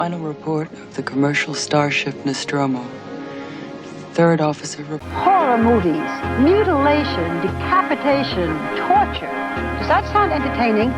Final report of the commercial starship Nostromo. Third officer report. Horror movies, mutilation, decapitation, torture. Does that sound entertaining?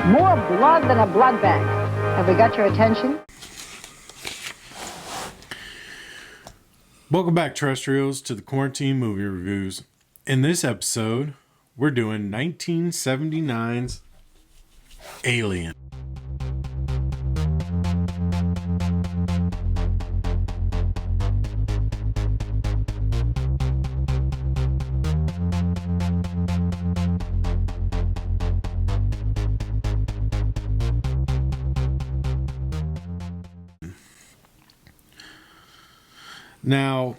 More blood than a blood bank. Have we got your attention? Welcome back, terrestrials, to the Quarantine Movie Reviews. In this episode, we're doing 1979's Alien. Now,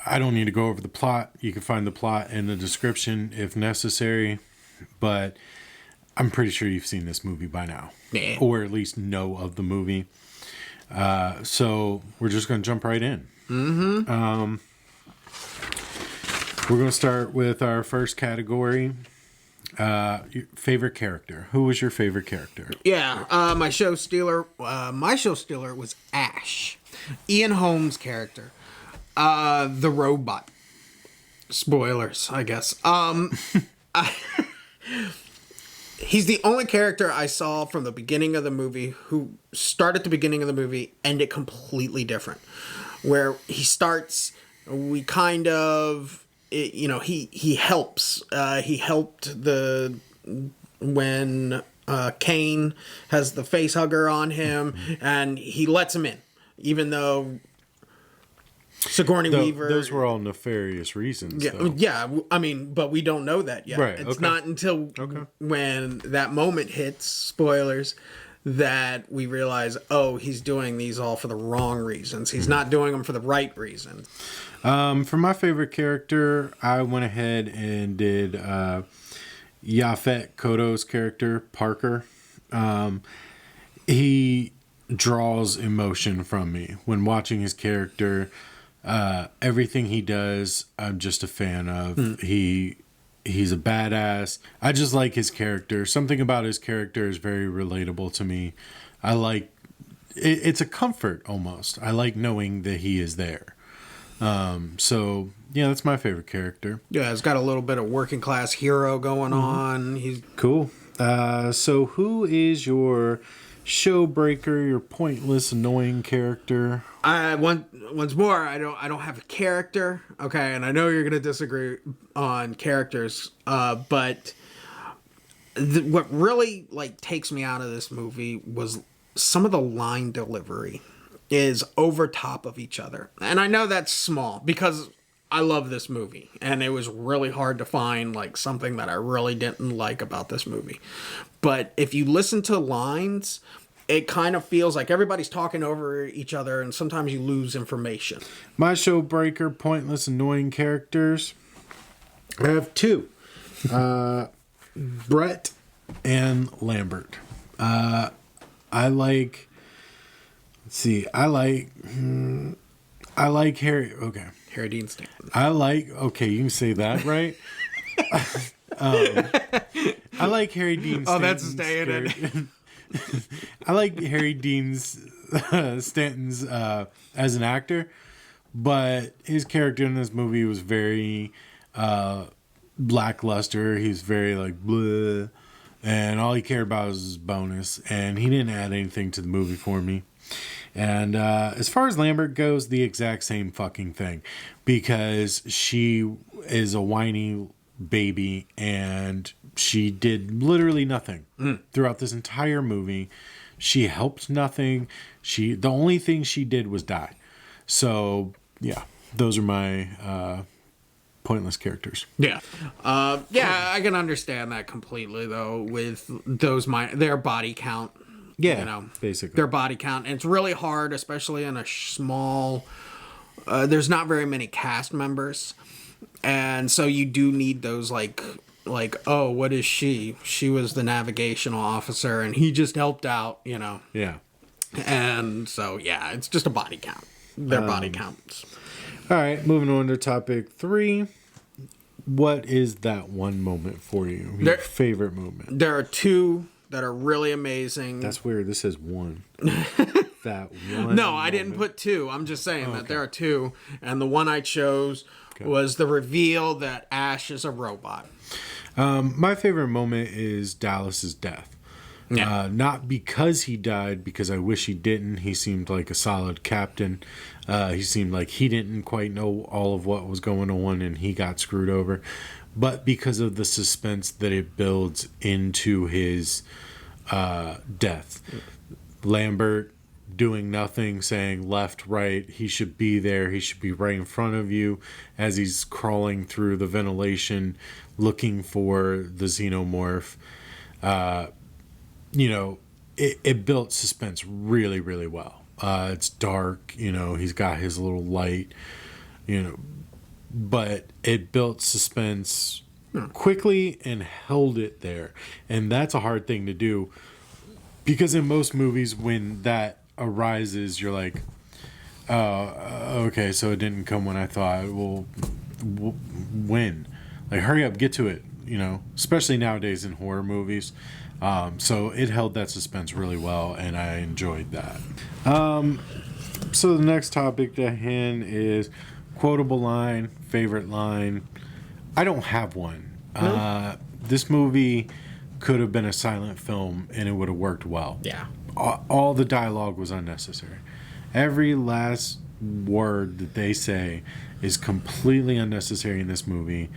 I don't need to go over the plot. You can find the plot in the description if necessary, but I'm pretty sure you've seen this movie by now, or at least know of the movie. So we're just going to jump right in. We're going to start with our first category. Your favorite character. Who was your favorite character? Yeah, my show stealer was Ash, Ian Holmes' character, the robot. Spoilers, I guess. He's the only character I saw from the beginning of the movie who start at the beginning of the movie, end it completely different. Where he starts, we kind of, he helps. He helped when Kane has the face hugger on him, and he lets him in, even though Sigourney Weaver. Those were all nefarious reasons. Yeah. I mean, but we don't know that yet. Right. It's not until when that moment hits, spoilers, that we realize, oh, he's doing these all for the wrong reasons. He's not doing them for the right reasons. For my favorite character, I went ahead and did Yaphet Kotto's character, Parker. He draws emotion from me when watching his character. Everything he does, I'm just a fan of. He's a badass. I just like his character. Something about his character is very relatable to me. I like it's a comfort almost. I like knowing that he is there. So yeah, that's my favorite character. Yeah, he's got a little bit of working class hero going on. He's cool. So who is your showbreaker, your pointless, annoying character? Once more, I don't have a character. Okay, and I know you're gonna disagree on characters, but what really takes me out of this movie was some of the line delivery is over top of each other. And I know that's small because I love this movie and it was really hard to find something that I really didn't like about this movie. But if you listen to lines, it kind of feels like everybody's talking over each other and sometimes you lose information. My showbreaker, pointless, annoying characters, I have two. Brett and Lambert. I like Harry. Okay. Harry Dean Stanton. You can say that, right? I like Harry Dean Stanton's Oh, that's staying in. I like Harry Dean's Stanton's as an actor, but his character in this movie was very lackluster. He's very bleh, and all he cared about was his bonus, and he didn't add anything to the movie for me. And as far as Lambert goes, the exact same fucking thing, because she is a whiny baby and she did literally nothing throughout this entire movie. She helped nothing. The only thing she did was die. So yeah, those are my pointless characters. Yeah. I can understand that completely though with their body count. Yeah, basically. Their body count. And it's really hard, especially in a small... there's not very many cast members. And so you do need those, oh, what is she? She was the navigational officer, and he just helped out, Yeah. And so, yeah, it's just a body count. Their body counts. All right, moving on to topic 3. What is that one moment for you? Your favorite moment? There are two that are really amazing. That's weird. This is one. That one. No, I didn't put two. I'm just saying that there are two. And the one I chose was the reveal that Ash is a robot. My favorite moment is Dallas's death. Yeah. Not because he died, because I wish he didn't. He seemed like a solid captain. He seemed like he didn't quite know all of what was going on and he got screwed over. But because of the suspense that it builds into his death. Lambert doing nothing, saying left, right, he should be there, he should be right in front of you as he's crawling through the ventilation looking for the xenomorph. It built suspense really, really well. It's dark, he's got his little light, but it built suspense quickly and held it there. And that's a hard thing to do, because in most movies, when that arises, you're like, okay, so it didn't come when I thought. Well, when? Like, hurry up, get to it, especially nowadays in horror movies. So it held that suspense really well, and I enjoyed that. So the next topic at hand is quotable line, favorite line. I don't have one. This movie could have been a silent film, and it would have worked well. Yeah. All the dialogue was unnecessary. Every last word that they say is completely unnecessary in this movie.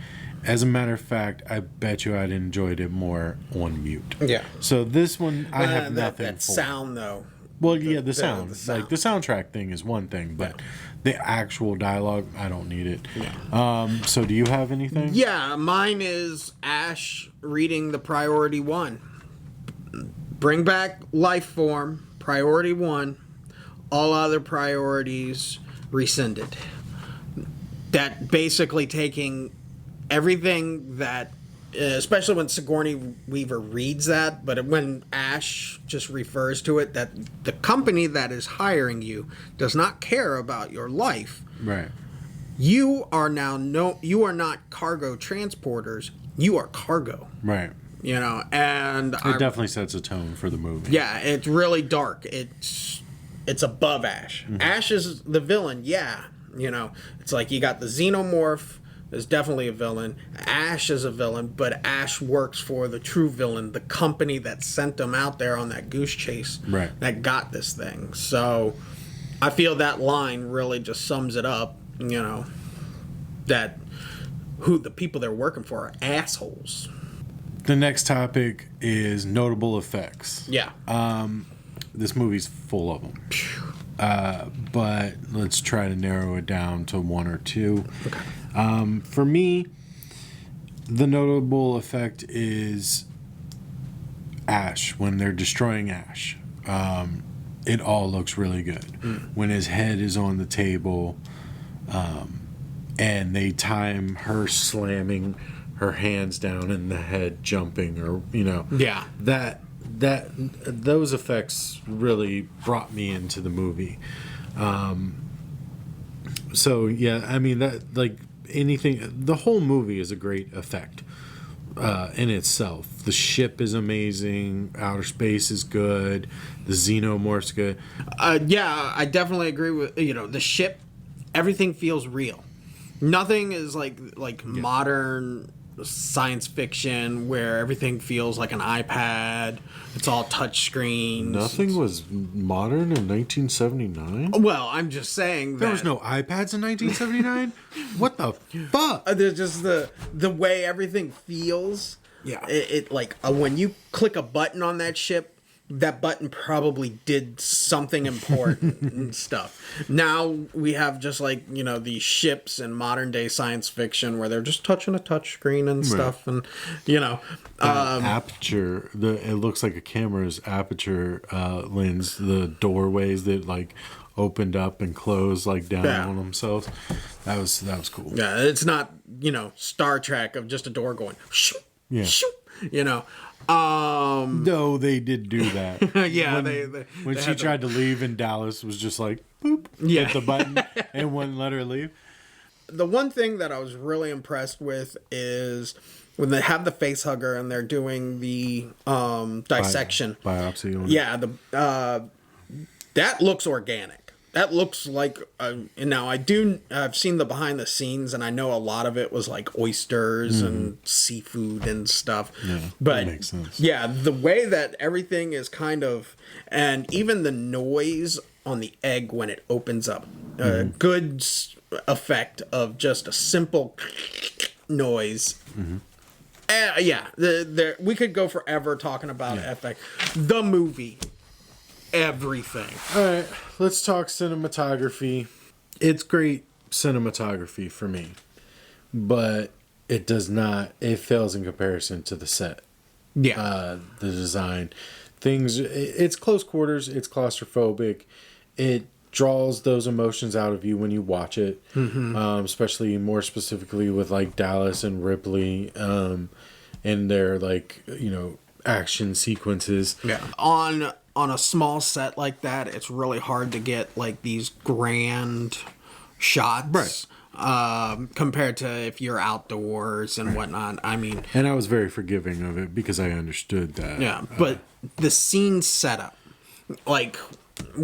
As a matter of fact, I bet you I'd enjoyed it more on mute. Yeah. So this one, I have nothing that for. sound, though. Well, the sound. The sound. Like, the soundtrack thing is one thing, but the actual dialogue, I don't need it. Yeah. So do you have anything? Yeah, mine is Ash reading the priority one. Bring back life form, priority one. All other priorities rescinded. That basically taking everything that, especially when Sigourney Weaver reads that, but when Ash just refers to it, that the company that is hiring you does not care about your life. Right. You are you are not cargo transporters. You are cargo. Right. And It definitely sets a tone for the movie. yeah, it's really dark. It's above Ash. Mm-hmm. Ash is the villain. Yeah, it's like you got the xenomorph is definitely a villain. Ash is a villain, but Ash works for the true villain, the company that sent them out there on that goose chase. Right. That got this thing. So I feel that line really just sums it up. That who the people they're working for are assholes. The next topic is notable effects. Yeah. This movie's full of them. But let's try to narrow it down to one or two. Okay. For me, the notable effect is Ash, when they're destroying Ash. It all looks really good. When his head is on the table, and they time her slamming her hands down and the head jumping, or Yeah. those effects really brought me into the movie. So yeah, I mean, that, like, anything, the whole movie is a great effect in itself. The ship is amazing, outer space is good, the xenomorph's good. Yeah, I definitely agree with the ship. Everything feels real. Nothing is like modern science fiction where everything feels like an iPad. It's all touch screens. Nothing was modern in 1979. Well, I'm just saying that There was no iPads in 1979. What the fuck? there's just the way everything feels. Yeah. It like when you click a button on that ship, that button probably did something important and stuff. Now we have just like, these ships in modern day science fiction where they're just touching a touch screen and stuff. And, Aperture, it looks like a camera's aperture lens, the doorways that like opened up and closed like down on themselves. That was cool. yeah, it's not, Star Trek of just a door going, shoop, Yeah. shoop, No, they did do that. yeah, When she tried to leave and Dallas was just like, boop, Yeah. hit the button and wouldn't let her leave. The one thing that I was really impressed with is when they have the face hugger and they're doing the dissection. Biopsy. On Yeah, that looks organic. That looks like now I've seen the behind the scenes, and I know a lot of it was like oysters and seafood and stuff. Yeah, but that makes sense. Yeah, the way that everything is kind of, and even the noise on the egg when it opens up, good effect of just a simple noise. Yeah, we could go forever talking about effect. The movie, everything. All right, let's talk cinematography. It's great cinematography for me, but it does not. It fails in comparison to the set. Yeah, The design, things. It's close quarters. It's claustrophobic. It draws those emotions out of you when you watch it, especially more specifically with like Dallas and Ripley, and their like action sequences. yeah. On a small set like that, it's really hard to get like these grand shots, right? Compared to if you're outdoors and whatnot. I mean, And I was very forgiving of it because I understood that. yeah. But the scene setup, like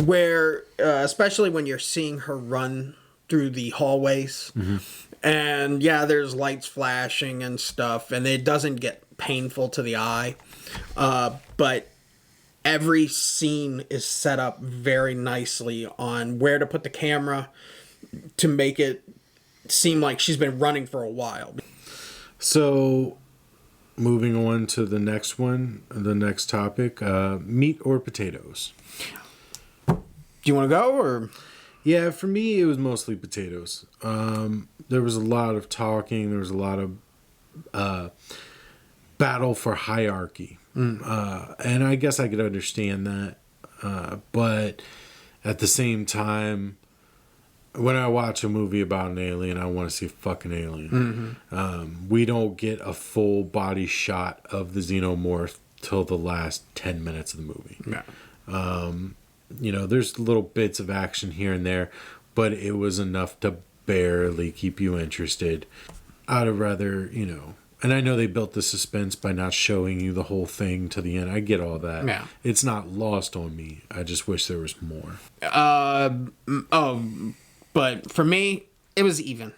where, especially when you're seeing her run through the hallways, and yeah, there's lights flashing and stuff, and it doesn't get painful to the eye, but every scene is set up very nicely on where to put the camera to make it seem like she's been running for a while. So, moving on to the next one, the next topic, meat or potatoes. Do you want to go, or? Yeah, for me, it was mostly potatoes. There was a lot of talking. There was a lot of battle for hierarchy. And I guess I could understand that. But at the same time, when I watch a movie about an alien, I want to see a fucking alien. We don't get a full body shot of the xenomorph till the last 10 minutes of the movie. Yeah. There's little bits of action here and there, but it was enough to barely keep you interested. I'd have rather, and I know they built the suspense by not showing you the whole thing to the end. I get all that. Yeah. It's not lost on me. I just wish there was more. But for me, it was even.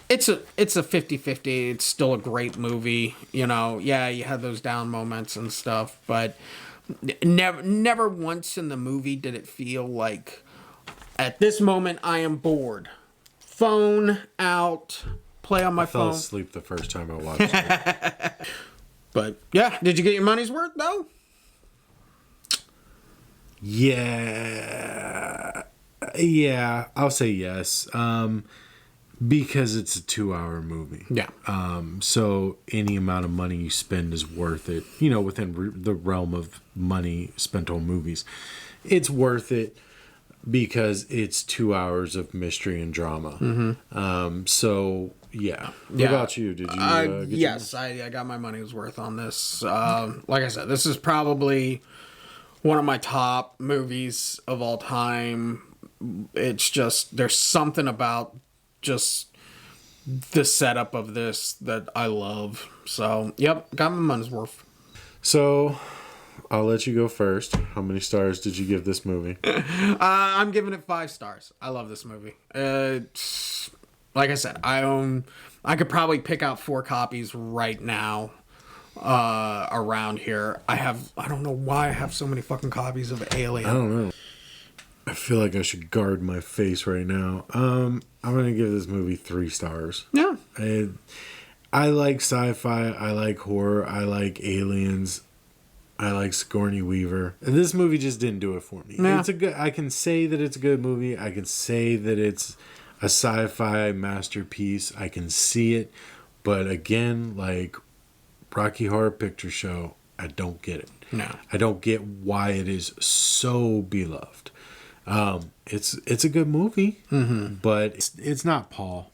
It's a 50-50. It's still a great movie. Yeah, you had those down moments and stuff, but never once in the movie did it feel like, at this moment, I am bored. Phone out, play on my I fell phone. asleep the first time I watched it. But yeah, did you get your money's worth though? Yeah, I'll say yes. Because it's a 2-hour movie. Yeah. So any amount of money you spend is worth it. Within the realm of money spent on movies, it's worth it because it's 2 hours of mystery and drama. So yeah. What about you? Did you? Get Yes, I got my money's worth on this. Like I said, this is probably one of my top movies of all time. It's just, there's something about just the setup of this that I love. So, yep, got my money's worth. So, I'll let you go first. How many stars did you give this movie? I'm giving it 5 stars. I love this movie. It's, like I said, I could probably pick out 4 copies right now around here. I don't know why I have so many fucking copies of Alien. I don't know. I feel like I should guard my face right now. I'm gonna give this movie 3 stars. Yeah. I like sci-fi. I like horror. I like aliens. I like Sigourney Weaver. And this movie just didn't do it for me. Yeah. It's a good. I can say that it's a good movie. I can say that it's a sci-fi masterpiece. I can see it, but again, like Rocky Horror Picture Show, I don't get it. No. I don't get why it is so beloved. It's a good movie, but it's not Paul.